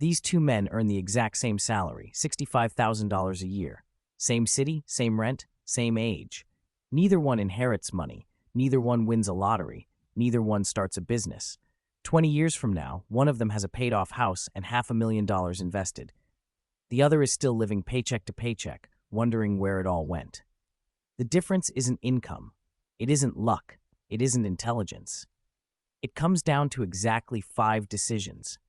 These two men earn the exact same salary, $65,000 a year. Same city, same rent, same age. Neither one inherits money. Neither one wins a lottery. Neither one starts a business. 20 years from now, one of them has a paid-off house and $500,000 invested. The other is still living paycheck to paycheck, wondering where it all went. The difference isn't income. It isn't luck. It isn't intelligence. It comes down to exactly 5 decisions.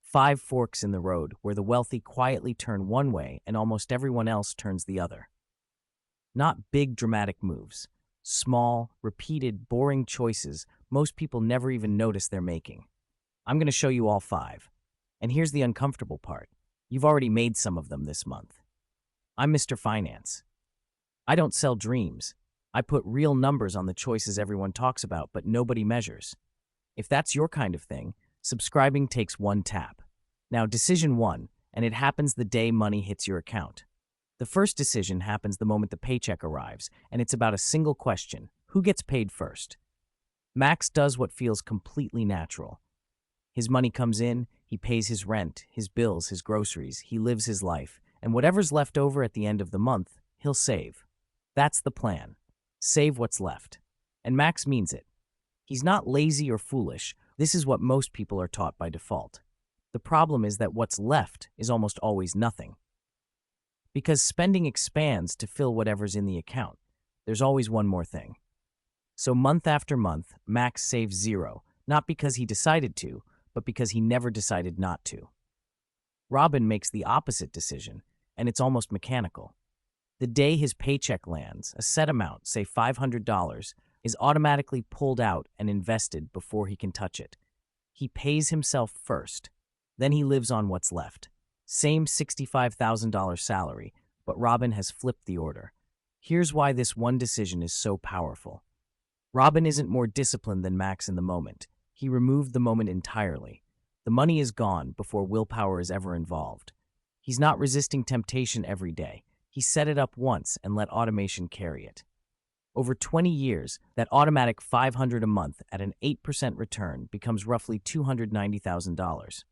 5 forks in the road where the wealthy quietly turn one way and almost everyone else turns the other. Not big dramatic moves. Small, repeated, boring choices most people never even notice they're making. I'm going to show you all 5. And here's the uncomfortable part. You've already made some of them this month. I'm Mr. Finance. I don't sell dreams. I put real numbers on the choices everyone talks about but nobody measures. If that's your kind of thing, subscribing takes 1 tap. Now, decision 1, and it happens the day money hits your account. The first decision happens the moment the paycheck arrives, and it's about a single question: who gets paid first? Max does what feels completely natural. His money comes in, he pays his rent, his bills, his groceries, he lives his life, and whatever's left over at the end of the month, he'll save. That's the plan. Save what's left. And Max means it. He's not lazy or foolish. This is what most people are taught by default. The problem is that what's left is almost always nothing. Because spending expands to fill whatever's in the account. There's always one more thing. So month after month, Max saves 0, not because he decided to, but because he never decided not to. Robin makes the opposite decision, and it's almost mechanical. The day his paycheck lands, a set amount, say $500, is automatically pulled out and invested before he can touch it. He pays himself first. Then he lives on what's left. Same $65,000 salary, but Robin has flipped the order. Here's why this one decision is so powerful. Robin isn't more disciplined than Max in the moment. He removed the moment entirely. The money is gone before willpower is ever involved. He's not resisting temptation every day. He set it up once and let automation carry it. Over 20 years, that automatic $500 a month at an 8% return becomes roughly $290,000.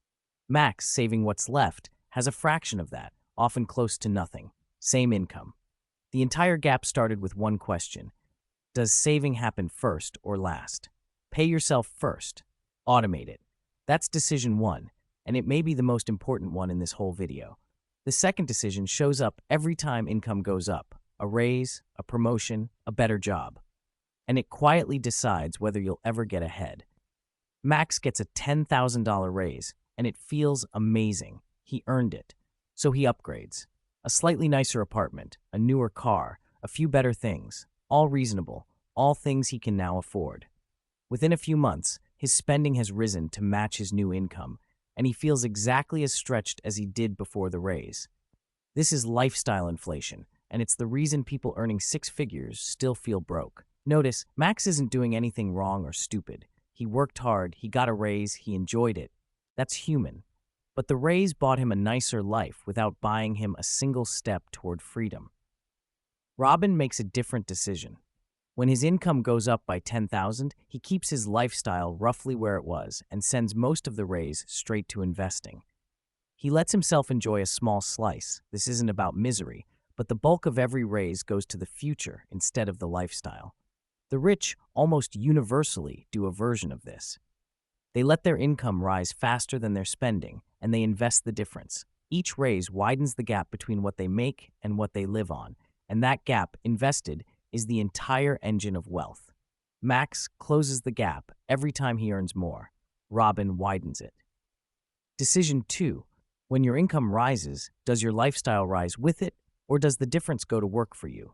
Max, saving what's left, has a fraction of that, often close to nothing. Same income. The entire gap started with one question. Does saving happen first or last? Pay yourself first. Automate it. That's decision 1, and it may be the most important one in this whole video. The second decision shows up every time income goes up. A raise, a promotion, a better job. And it quietly decides whether you'll ever get ahead. Max gets a $10,000 raise, and it feels amazing. He earned it. So he upgrades. A slightly nicer apartment, a newer car, a few better things. All reasonable, all things he can now afford. Within a few months, his spending has risen to match his new income, and he feels exactly as stretched as he did before the raise. This is lifestyle inflation, and it's the reason people earning 6 figures still feel broke. Notice, Max isn't doing anything wrong or stupid. He worked hard, he got a raise, he enjoyed it. That's human. But the raise bought him a nicer life without buying him a single step toward freedom. Robin makes a different decision. When his income goes up by $10,000, he keeps his lifestyle roughly where it was and sends most of the raise straight to investing. He lets himself enjoy a small slice. This isn't about misery, but the bulk of every raise goes to the future instead of the lifestyle. The rich almost universally do a version of this. They let their income rise faster than their spending, and they invest the difference. Each raise widens the gap between what they make and what they live on, and that gap, invested, is the entire engine of wealth. Max closes the gap every time he earns more. Robin widens it. Decision 2. When your income rises, does your lifestyle rise with it, or does the difference go to work for you?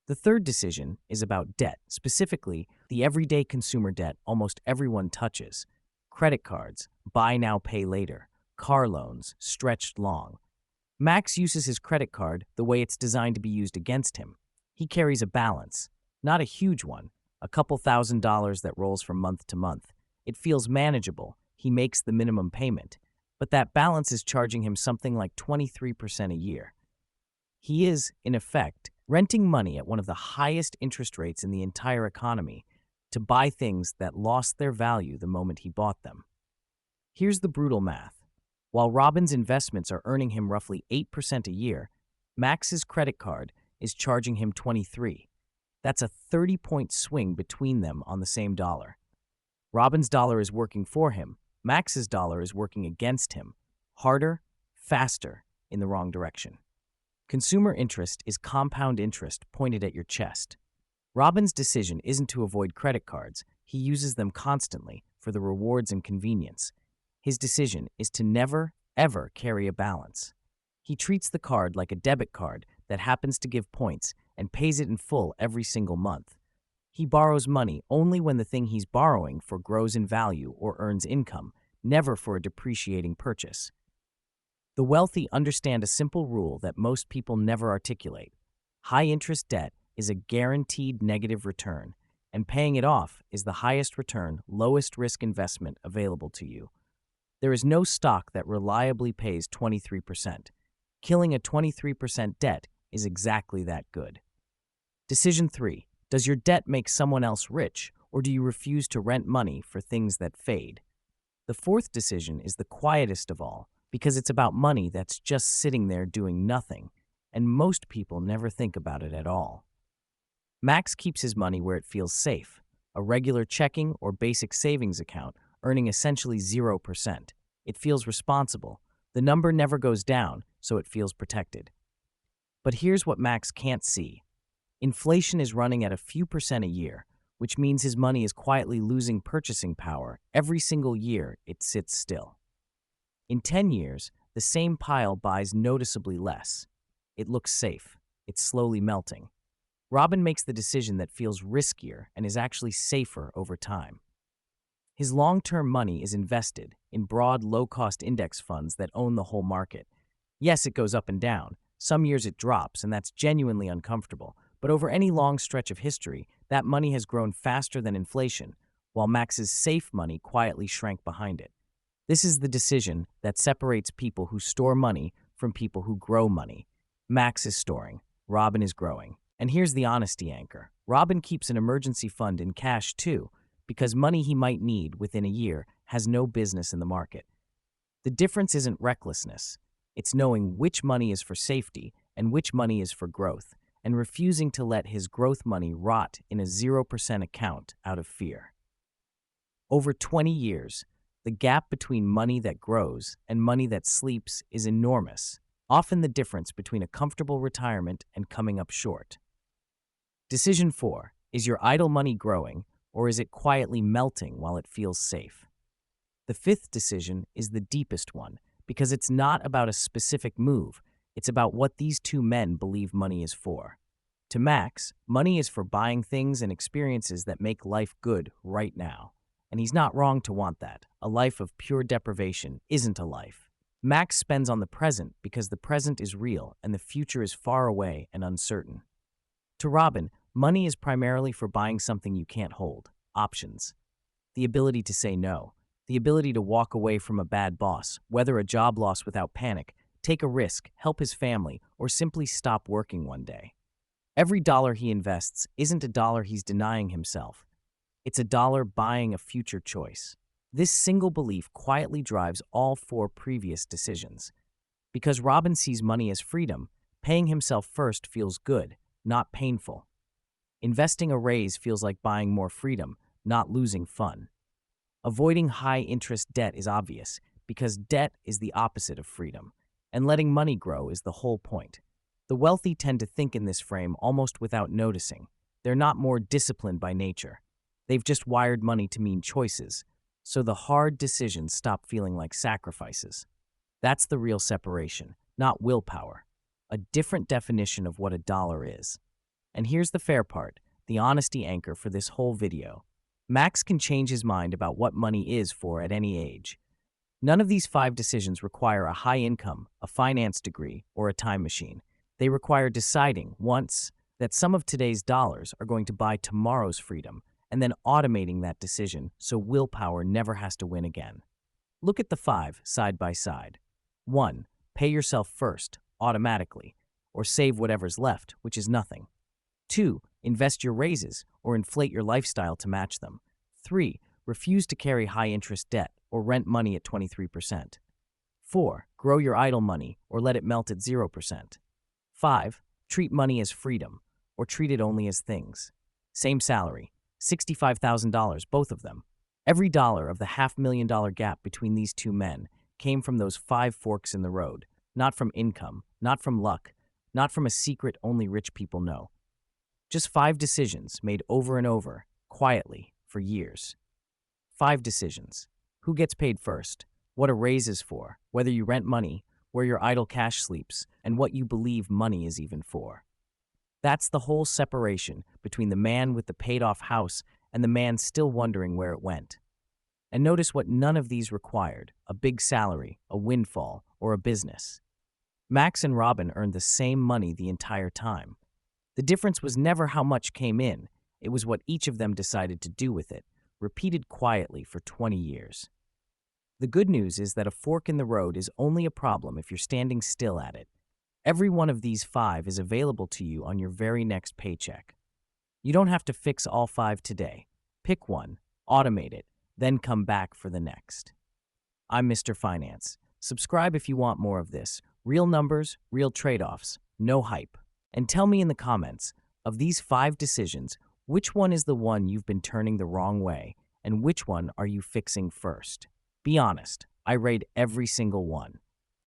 The third decision is about debt, specifically the everyday consumer debt almost everyone touches. Credit cards, buy now, pay later, car loans, stretched long. Max uses his credit card the way it's designed to be used against him. He carries a balance, not a huge one, a couple $1,000s that rolls from month to month. It feels manageable. He makes the minimum payment, but that balance is charging him something like 23% a year. He is, in effect, renting money at one of the highest interest rates in the entire economy to buy things that lost their value the moment he bought them. Here's the brutal math. While Robin's investments are earning him roughly 8% a year, Max's credit card is charging him 23. That's a 30-point swing between them on the same dollar. Robin's dollar is working for him. Max's dollar is working against him. Harder, faster, in the wrong direction. Consumer interest is compound interest pointed at your chest. Robin's decision isn't to avoid credit cards. He uses them constantly for the rewards and convenience. His decision is to never, ever carry a balance. He treats the card like a debit card that happens to give points and pays it in full every single month. He borrows money only when the thing he's borrowing for grows in value or earns income, never for a depreciating purchase. The wealthy understand a simple rule that most people never articulate. High-interest debt is a guaranteed negative return, and paying it off is the highest return, lowest risk investment available to you. There is no stock that reliably pays 23%. Killing a 23% debt is exactly that good. Decision 3. Does your debt make someone else rich, or do you refuse to rent money for things that fade? The fourth decision is the quietest of all, because it's about money that's just sitting there doing nothing, and most people never think about it at all. Max keeps his money where it feels safe, a regular checking or basic savings account earning essentially 0%. It feels responsible. The number never goes down, so it feels protected. But here's what Max can't see. Inflation is running at a few percent a year, which means his money is quietly losing purchasing power every single year it sits still. In 10 years, the same pile buys noticeably less. It looks safe. It's slowly melting. Robin makes the decision that feels riskier and is actually safer over time. His long-term money is invested in broad, low-cost index funds that own the whole market. Yes, it goes up and down. Some years it drops, and that's genuinely uncomfortable. But over any long stretch of history, that money has grown faster than inflation, while Max's safe money quietly shrank behind it. This is the decision that separates people who store money from people who grow money. Max is storing. Robin is growing. And here's the honesty anchor. Robin keeps an emergency fund in cash too, because money he might need within a year has no business in the market. The difference isn't recklessness. It's knowing which money is for safety and which money is for growth, and refusing to let his growth money rot in a 0% account out of fear. Over 20 years, the gap between money that grows and money that sleeps is enormous, often the difference between a comfortable retirement and coming up short. Decision 4. Is your idle money growing, or is it quietly melting while it feels safe? The fifth decision is the deepest one, because it's not about a specific move. It's about what these two men believe money is for. To Max, money is for buying things and experiences that make life good right now. And he's not wrong to want that. A life of pure deprivation isn't a life. Max spends on the present because the present is real and the future is far away and uncertain. To Robin, money is primarily for buying something you can't hold. Options. The ability to say no. The ability to walk away from a bad boss, weather a job loss without panic, take a risk, help his family, or simply stop working one day. Every dollar he invests isn't a dollar he's denying himself. It's a dollar buying a future choice. This single belief quietly drives all 4 previous decisions. Because Robin sees money as freedom, paying himself first feels good, not painful. Investing a raise feels like buying more freedom, not losing fun. Avoiding high-interest debt is obvious, because debt is the opposite of freedom, and letting money grow is the whole point. The wealthy tend to think in this frame almost without noticing. They're not more disciplined by nature. They've just wired money to mean choices, so the hard decisions stop feeling like sacrifices. That's the real separation, not willpower. A different definition of what a dollar is. And here's the fair part, the honesty anchor for this whole video. Max can change his mind about what money is for at any age. None of these 5 decisions require a high income, a finance degree, or a time machine. They require deciding once that some of today's dollars are going to buy tomorrow's freedom, and then automating that decision so willpower never has to win again. Look at the 5 side by side. 1. Pay yourself first, automatically, or save whatever's left, which is nothing. 2. Invest your raises or inflate your lifestyle to match them. 3. Refuse to carry high-interest debt or rent money at 23%. 4. Grow your idle money or let it melt at 0%. 5. Treat money as freedom or treat it only as things. Same salary, $65,000, both of them. Every dollar of the $500,000 gap between these two men came from those 5 forks in the road, not from income, not from luck, not from a secret only rich people know. Just 5 decisions made over and over, quietly, for years. 5 decisions. Who gets paid first? What a raise is for, whether you rent money, where your idle cash sleeps, and what you believe money is even for. That's the whole separation between the man with the paid-off house and the man still wondering where it went. And notice what none of these required: a big salary, a windfall, or a business. Max and Robin earned the same money the entire time. The difference was never how much came in, it was what each of them decided to do with it, repeated quietly for 20 years. The good news is that a fork in the road is only a problem if you're standing still at it. Every one of these 5 is available to you on your very next paycheck. You don't have to fix all 5 today. Pick one, automate it, then come back for the next. I'm Mr. Finance. Subscribe if you want more of this. Real numbers, real trade-offs, no hype. And tell me in the comments, of these 5 decisions, which one is the one you've been turning the wrong way, and which one are you fixing first? Be honest, I rate every single one.